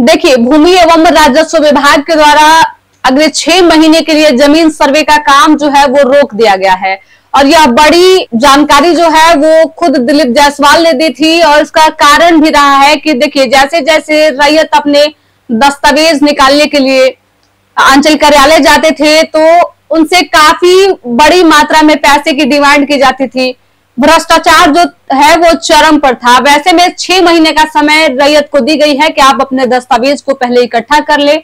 देखिए, भूमि एवं राजस्व विभाग के द्वारा अगले 6 महीने के लिए जमीन सर्वे का काम जो है वो रोक दिया गया है। और यह बड़ी जानकारी जो है वो खुद दिलीप जायसवाल ने दी थी। और इसका कारण भी रहा है कि देखिए, जैसे जैसे रैयत अपने दस्तावेज निकालने के लिए अंचल कार्यालय जाते थे तो उनसे काफी बड़ी मात्रा में पैसे की डिमांड की जाती थी। भ्रष्टाचार जो है वो चरम पर था। वैसे में 6 महीने का समय रैयत को दी गई है कि आप अपने दस्तावेज को पहले इकट्ठा कर ले,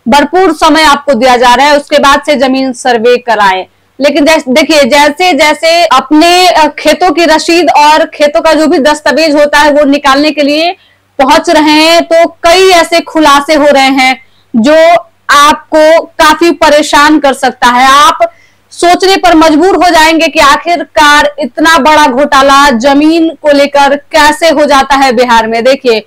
भरपूर समय आपको दिया जा रहा है, उसके बाद से जमीन सर्वे कराएं। लेकिन देखिए, जैसे जैसे अपने खेतों की रसीद और खेतों का जो भी दस्तावेज होता है वो निकालने के लिए पहुंच रहे हैं तो कई ऐसे खुलासे हो रहे हैं जो आपको काफी परेशान कर सकता है। आप सोचने पर मजबूर हो जाएंगे कि आखिरकार इतना बड़ा घोटाला जमीन को लेकर कैसे हो जाता है बिहार में। देखिए,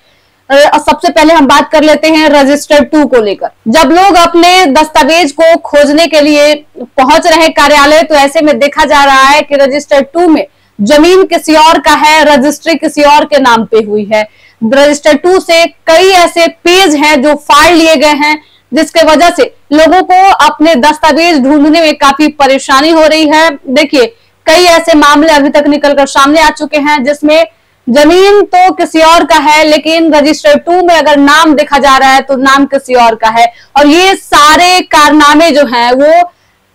सबसे पहले हम बात कर लेते हैं रजिस्टर 2 को लेकर। जब लोग अपने दस्तावेज को खोजने के लिए पहुंच रहे कार्यालय तो ऐसे में देखा जा रहा है कि रजिस्टर 2 में जमीन किसी और का है, रजिस्ट्री किसी और के नाम पे हुई है। रजिस्टर 2 से कई ऐसे पेज हैं जो फाड़ लिए गए हैं, जिसके वजह से लोगों को अपने दस्तावेज ढूंढने में काफी परेशानी हो रही है। देखिए, कई ऐसे मामले अभी तक निकलकर सामने आ चुके हैं जिसमें जमीन तो किसी और का है लेकिन रजिस्टर 2 में अगर नाम देखा जा रहा है तो नाम किसी और का है। और ये सारे कारनामे जो हैं वो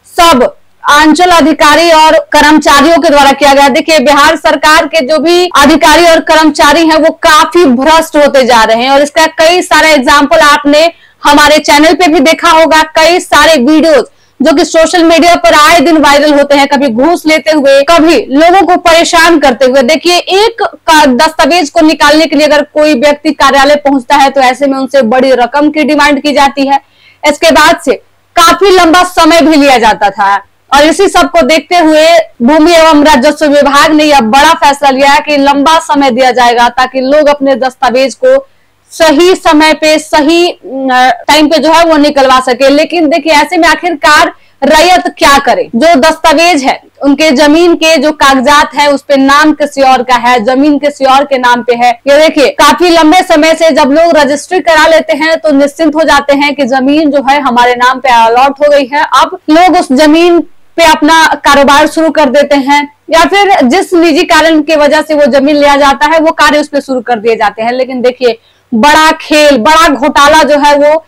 सब अंचल अधिकारी और कर्मचारियों के द्वारा किया गया। देखिए, बिहार सरकार के जो भी अधिकारी और कर्मचारी हैं वो काफी भ्रष्ट होते जा रहे हैं और इसका कई सारे एग्जाम्पल आपने हमारे चैनल पे भी देखा होगा। कई सारे वीडियोस जो कि सोशल मीडिया पर आए दिन वायरल होते हैं, कभी घूस लेते हुए, कभी लोगों को परेशान करते हुए। देखिए, एक दस्तावेज को निकालने के लिए अगर कोई व्यक्ति कार्यालय पहुंचता है तो ऐसे में उनसे बड़ी रकम की डिमांड की जाती है। इसके बाद से काफी लंबा समय भी लिया जाता था और इसी सब को देखते हुए भूमि एवं राजस्व विभाग ने यह बड़ा फैसला लिया है कि लंबा समय दिया जाएगा ताकि लोग अपने दस्तावेज को सही समय पे, सही टाइम पे जो है वो निकलवा सके। लेकिन देखिए, ऐसे में आखिरकार रैयत क्या करे? जो दस्तावेज है, उनके जमीन के जो कागजात है उस पे नाम किसी और का है, जमीन किसी और के नाम पे है। ये देखिए, काफी लंबे समय से जब लोग रजिस्ट्री करा लेते हैं तो निश्चिंत हो जाते हैं कि जमीन जो है हमारे नाम पे अलॉट हो गई है। अब लोग उस जमीन पे अपना कारोबार शुरू कर देते हैं या फिर जिस निजी कारण की वजह से वो जमीन लिया जाता है वो कार्य उस पर शुरू कर दिए जाते हैं। लेकिन देखिए, बड़ा खेल, बड़ा घोटाला जो है वो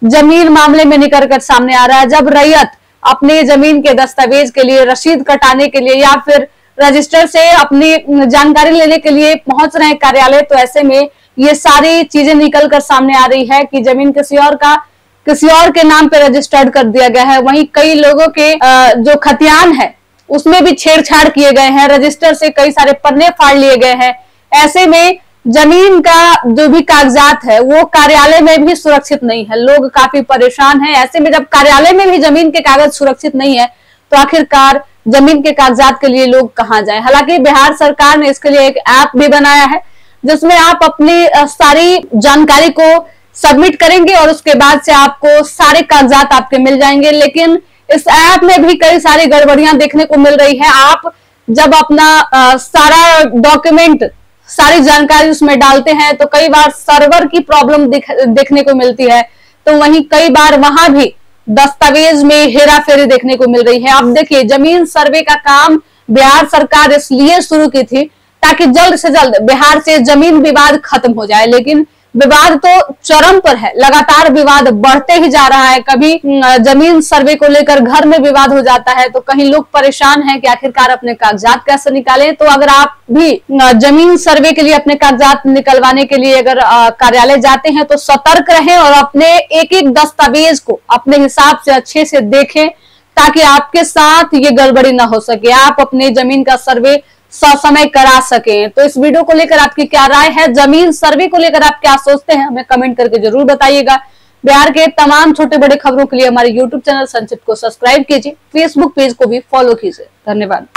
जमीन मामले में निकल कर सामने आ रहा है। जब रैयत अपने जमीन के दस्तावेज के लिए, रसीद कटाने के लिए या फिर रजिस्टर से अपनी जानकारी लेने के लिए पहुंच रहे हैं कार्यालय तो ऐसे में ये सारी चीजें निकल कर सामने आ रही है कि जमीन किसी और के नाम पे रजिस्टर्ड कर दिया गया है। वहीं कई लोगों के जो खतियान है उसमें भी छेड़छाड़ किए गए हैं, रजिस्टर से कई सारे पन्ने फाड़ लिए गए हैं। ऐसे में जमीन का जो भी कागजात है वो कार्यालय में भी सुरक्षित नहीं है, लोग काफी परेशान हैं। ऐसे में जब कार्यालय में भी जमीन के कागज सुरक्षित नहीं है तो आखिरकार जमीन के कागजात के लिए लोग कहां जाएं? हालांकि बिहार सरकार ने इसके लिए एक ऐप भी बनाया है जिसमें आप अपनी सारी जानकारी को सबमिट करेंगे और उसके बाद से आपको सारे कागजात आपके मिल जाएंगे। लेकिन इस ऐप में भी कई सारी गड़बड़ियां देखने को मिल रही है। आप जब अपना सारा डॉक्यूमेंट, सारी जानकारी उसमें डालते हैं तो कई बार सर्वर की प्रॉब्लम देखने को मिलती है, तो वहीं कई बार वहां भी दस्तावेज में हेराफेरी देखने को मिल रही है। अब देखिए, जमीन सर्वे का काम बिहार सरकार इसलिए शुरू की थी ताकि जल्द से जल्द बिहार से जमीन विवाद खत्म हो जाए, लेकिन विवाद तो चरम पर है, लगातार विवाद बढ़ते ही जा रहा है। कभी जमीन सर्वे को लेकर घर में विवाद हो जाता है तो कहीं लोग परेशान हैं कि आखिरकार अपने कागजात कैसे निकालें। तो अगर आप भी जमीन सर्वे के लिए अपने कागजात निकलवाने के लिए अगर कार्यालय जाते हैं तो सतर्क रहें और अपने एक एक दस्तावेज को अपने हिसाब से अच्छे से देखें ताकि आपके साथ ये गड़बड़ी ना हो सके, आप अपने जमीन का सर्वे समय करा सकें। तो इस वीडियो को लेकर आपकी क्या राय है? जमीन सर्वे को लेकर आप क्या सोचते हैं? हमें कमेंट करके जरूर बताइएगा। बिहार के तमाम छोटे बड़े खबरों के लिए हमारे यूट्यूब चैनल संक्षिप्त को सब्सक्राइब कीजिए, फेसबुक पेज को भी फॉलो कीजिए। धन्यवाद।